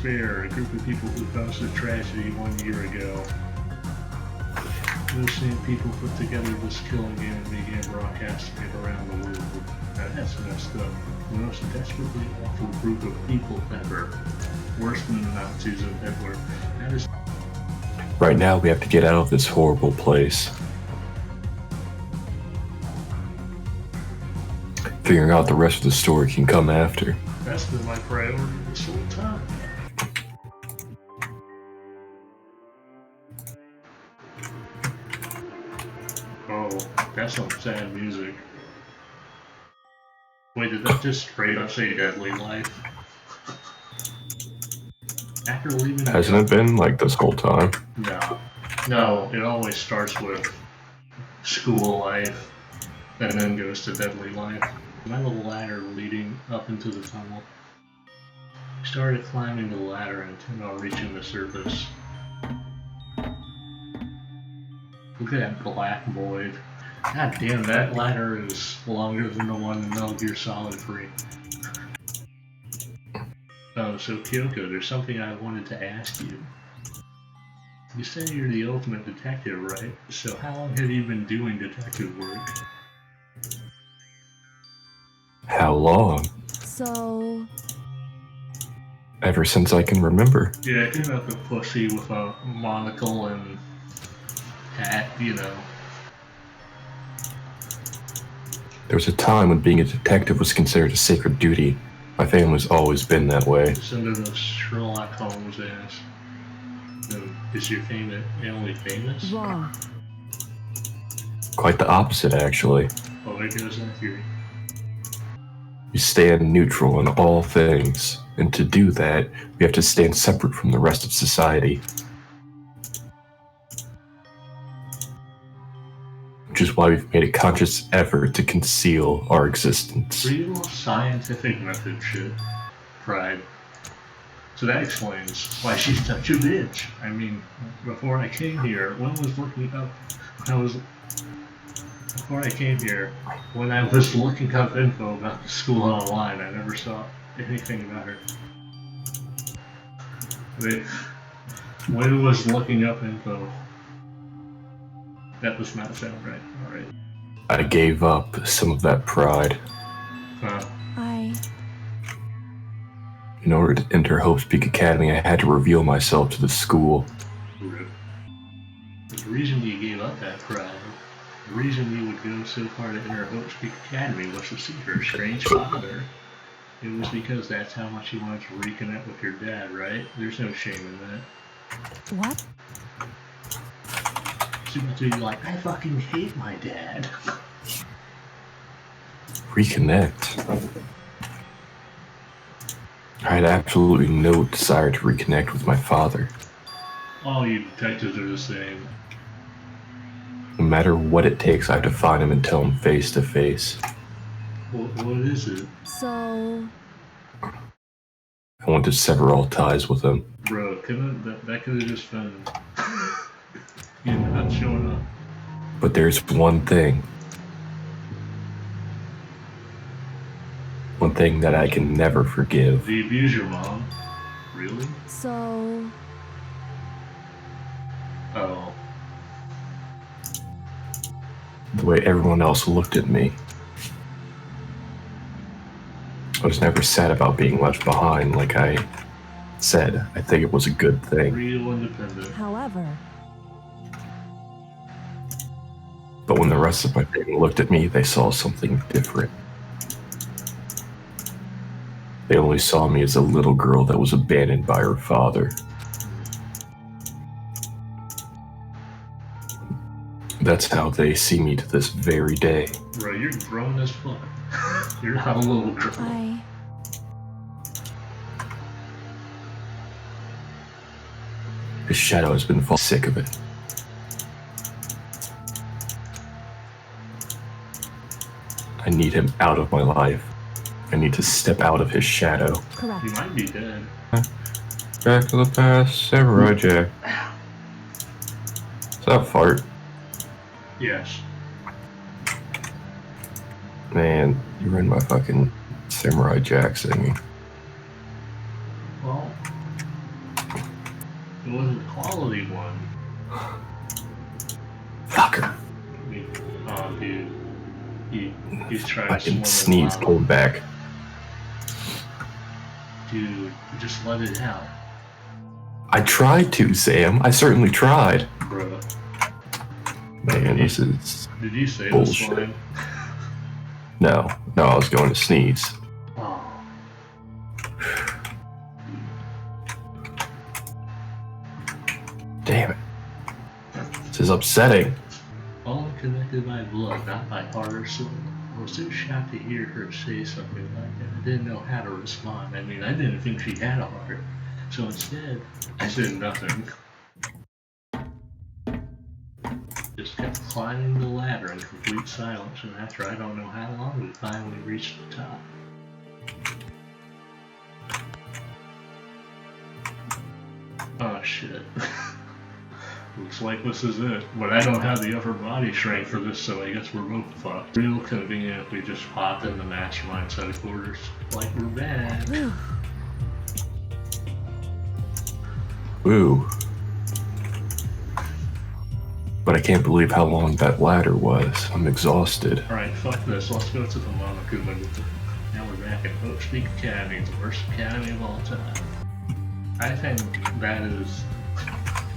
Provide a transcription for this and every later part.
DISBEAR, a group of people who caused a tragedy 1 year ago. Those same people put together this killing game and began broadcasting it around the world. Now that's messed up. The most desperately awful group of people ever. Worse than the Nazis and Hitler. That is... Right now, we have to get out of this horrible place. Figuring out the rest of the story can come after. That's been my priority this whole time. Oh, that's some sad music. Wait, did that just straight up say Deadly Life? After leaving... Hasn't it been like this whole time? No, it always starts with School Life, and then goes to Deadly Life. My little ladder leading up into the tunnel. I started climbing the ladder and intend on reaching the surface. Look at that black void. God damn, that ladder is longer than the one in Metal Gear Solid 3. Oh, so Kyoko, there's something I wanted to ask you. You say you're the ultimate detective, right? So how long have you been doing detective work? How long? So... Ever since I can remember. Yeah, I came up a pussy with a monocle and hat, you know. There was a time when being a detective was considered a sacred duty. My family's always been that way. It's under the Sherlock Holmes ass. Is your family famous? Wrong. Quite the opposite, actually. Oh, there goes that theory. We stand neutral in all things, and to do that, we have to stand separate from the rest of society. Which is why we've made a conscious effort to conceal our existence. Real scientific method shit. Pride. So that explains why she's such a bitch. I mean, before I came here, when I was looking up info about the school online, I never saw anything about her. When I was looking up info, that does not sound right. Alright. I gave up some of that pride. In order to enter Hope's Peak Academy, I had to reveal myself to the school. The reason you gave up that pride, the reason you would go so far to enter Hope's Peak Academy was to see her strange father. It was because that's how much you wanted to reconnect with your dad, right? There's no shame in that. What? So you're like, I fucking hate my dad. Reconnect? I had absolutely no desire to reconnect with my father. All you detectives are the same. No matter what it takes, I have to find him and tell him face to face. What is it? So... I want to sever all ties with him. Bro, that could have just been you not showing up. But there's one thing. One thing that I can never forgive. Did you abuse your mom? Really? So... Oh. The way everyone else looked at me. I was never sad about being left behind. Like I said, I think it was a good thing. Real independent. However... But when the rest of my family looked at me, they saw something different. They only saw me as a little girl that was abandoned by her father. That's how they see me to this very day. Bro, you're grown as fuck. You're not a little girl. His shadow has been sick of it. I need him out of my life. I need to step out of his shadow. Correct. You might be dead. Back to the past, Samurai Jack. Is that a fart? Yes. Man, you ruined my fucking Samurai Jack singing. Well, It wasn't a quality one. Fucker. Oh, dude. He's trying to Fucking swim sneeze in lava. pulled back. Dude, just let it out. I tried to, Sam. I certainly tried. Bruh. Man, this is Did you say bullshit. this line? No, I was going to sneeze. Oh. Damn it. This is upsetting. All connected by blood, not by heart or soul. I was too shocked to hear her say something like that. I didn't know how to respond. I mean, I didn't think she had a heart. So instead, I said nothing. Just kept climbing the ladder in complete silence, and after I don't know how long, we finally reached the top. Oh shit. Looks like this is it. But I don't have the upper body strength for this, so I guess we're both fucked. Real convenient, we just popped in the mastermind headquarters. Like we're back. Woo. But I can't believe how long that ladder was. I'm exhausted. Alright, fuck this. Let's go to the Makoto. Now we're back at Oak Peak Academy, the worst academy of all time. I think that is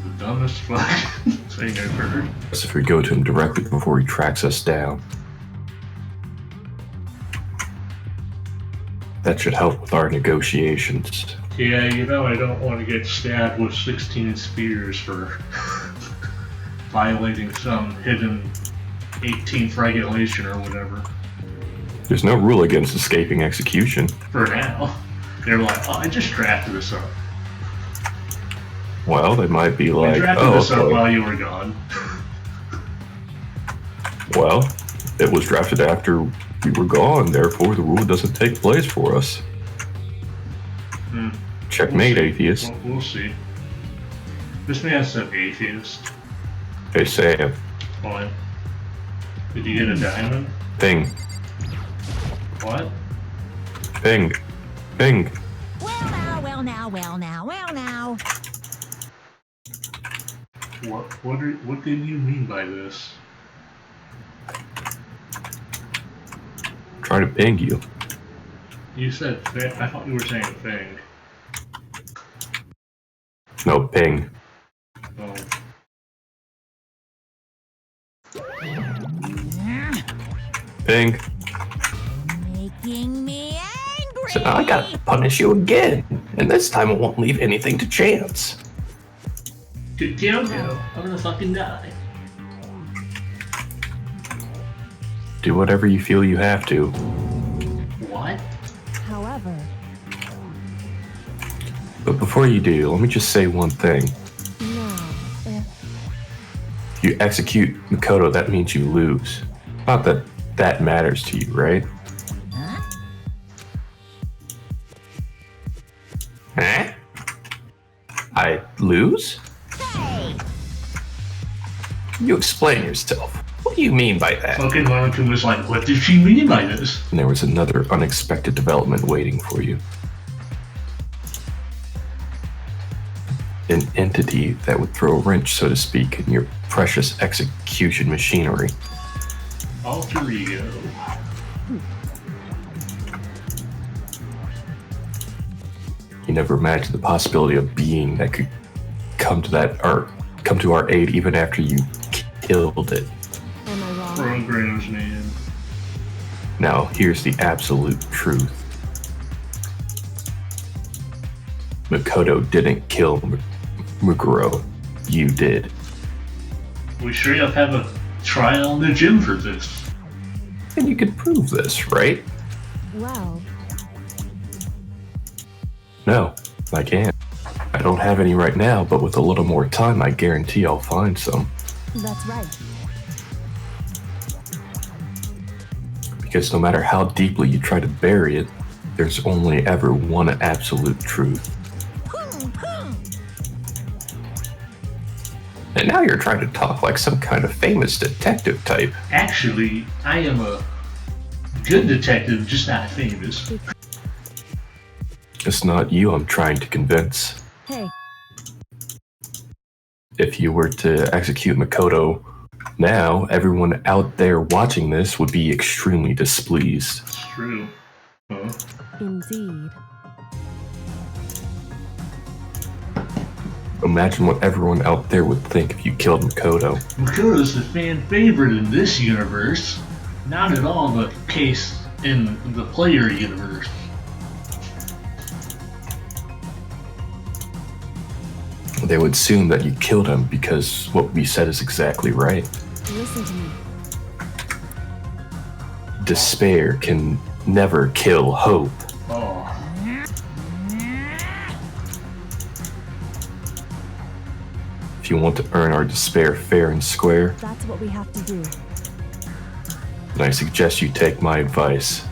the dumbest fucking thing I've heard. As if we go to him directly before he tracks us down. That should help with our negotiations. Yeah, you know I don't want to get stabbed with 16 spears for violating some hidden 18th regulation or whatever. There's no rule against escaping execution. For now. They're like, oh, I just drafted this up. Well, they might be I like, drafted oh, this up okay. while you were gone. Well, it was drafted after we were gone, therefore the rule doesn't take place for us. Checkmate, We'll see. atheist. We'll see. This man said atheist. Hey, Sam. What? Did you get a diamond? Ping. What? Ping. Ping. Well now. What did you mean by this? Try to ping you. You said I thought you were saying thing. No, ping. Oh. Ping. Making me angry. So now I gotta punish you again. And this time it won't leave anything to chance. Kyoko, I'm gonna fucking die. Do whatever you feel you have to. What? However, But before you do, let me just say one thing. now, if If you execute Makoto, that means you lose. Not that that matters to you, right? Huh? Huh? I lose? Hey! You explain yourself. What do you mean by that? Fucking Monaco was like, what did she mean by this? And there was another unexpected development waiting for you. An entity that would throw a wrench, so to speak, in your precious execution machinery. Alter ego. You never imagined the possibility of being that could come to our aid even after you killed it. am I wrong? Programs, man. Now, here's the absolute truth. Makoto didn't kill Muguro. You did. We sure enough have a trial in the gym for this. And you could prove this, right? Well, No, I can't. I don't have any right now, but with a little more time, I guarantee I'll find some. that's right. Because no matter how deeply you try to bury it, there's only ever one absolute truth. And now you're trying to talk like some kind of famous detective type. Actually, I am a good detective, just not famous. It's not you I'm trying to convince. Hey, if you were to execute Makoto now, everyone out there watching this would be extremely displeased. It's true. Huh? Indeed. Imagine what everyone out there would think if you killed Makoto. Makoto's the fan favorite in this universe. Not at all the case in the player universe. They would assume that you killed him because what we said is exactly right. Listen to me. Despair can never kill hope. Oh. If you want to earn our despair fair and square, That's what we have to do. then I suggest you take my advice.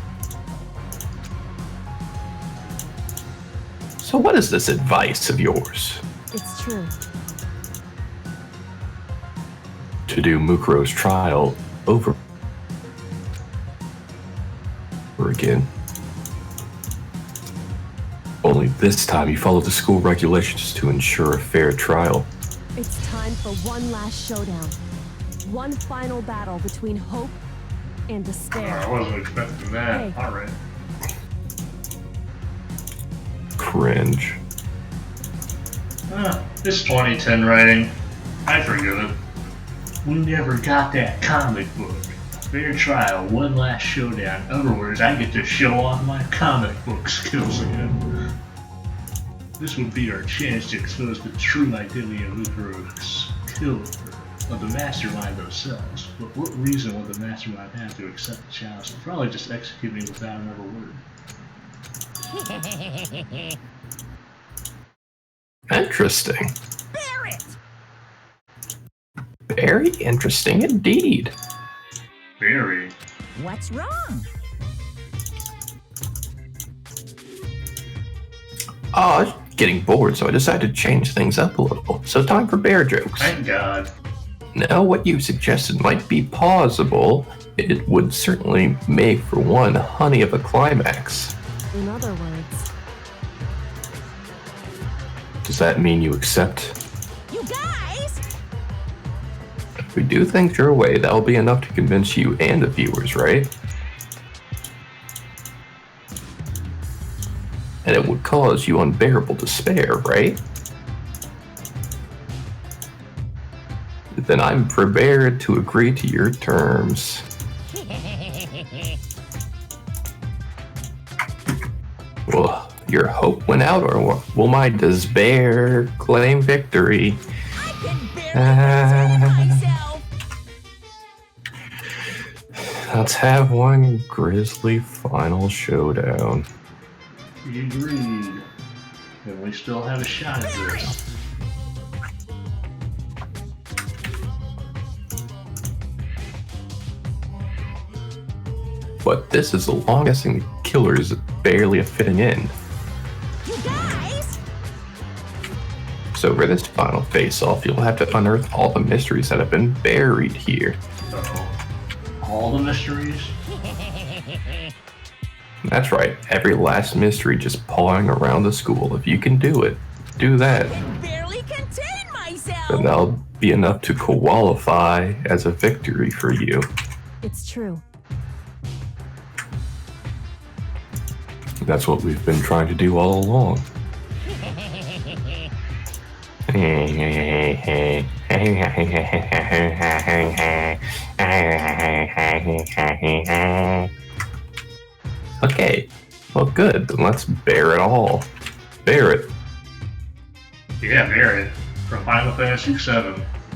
So what is this advice of yours? It's true. To do Mukuro's trial over again. Only this time you follow the school regulations to ensure a fair trial. It's time for one last showdown. One final battle between hope and despair. I wasn't expecting that. Hey. Alright. Cringe. It's 2010 writing. I forgive it. We never got that comic book. Fair trial, one last showdown. In other words, I get to show off my comic book skills again. This would be our chance to expose the true identity of Mukuro's killer, of the mastermind themselves. But what reason would the mastermind have to accept the challenge? Probably just executing without another word. Interesting. Barrett! Very interesting indeed. Very. What's wrong? Oh, I was getting bored, so I decided to change things up a little. So time for bear jokes. Thank God. Now, what you suggested might be plausible. It would certainly make for one honey of a climax. In other words, Does that mean you accept? You guys! If we do things your way, that'll be enough to convince you and the viewers, right? And it would cause you unbearable despair, right? Then I'm prepared to agree to your terms. Well, your hope went out, or will my despair claim victory? I can barely contain myself! Let's have one grisly final showdown. We agreed. And we still have a shot at this. But this is the longest and the killer is barely fitting in. You guys! So for this final face-off, you'll have to unearth all the mysteries that have been buried here. Uh-oh. All the mysteries? That's right, every last mystery just pawing around the school. If you can do it, do that. I can barely contain myself! Then that'll be enough to qualify as a victory for you. it's true. That's what we've been trying to do all along. Okay, well good, then let's bear it all. Bear it. Yeah, Barrett. From Final Fantasy VII.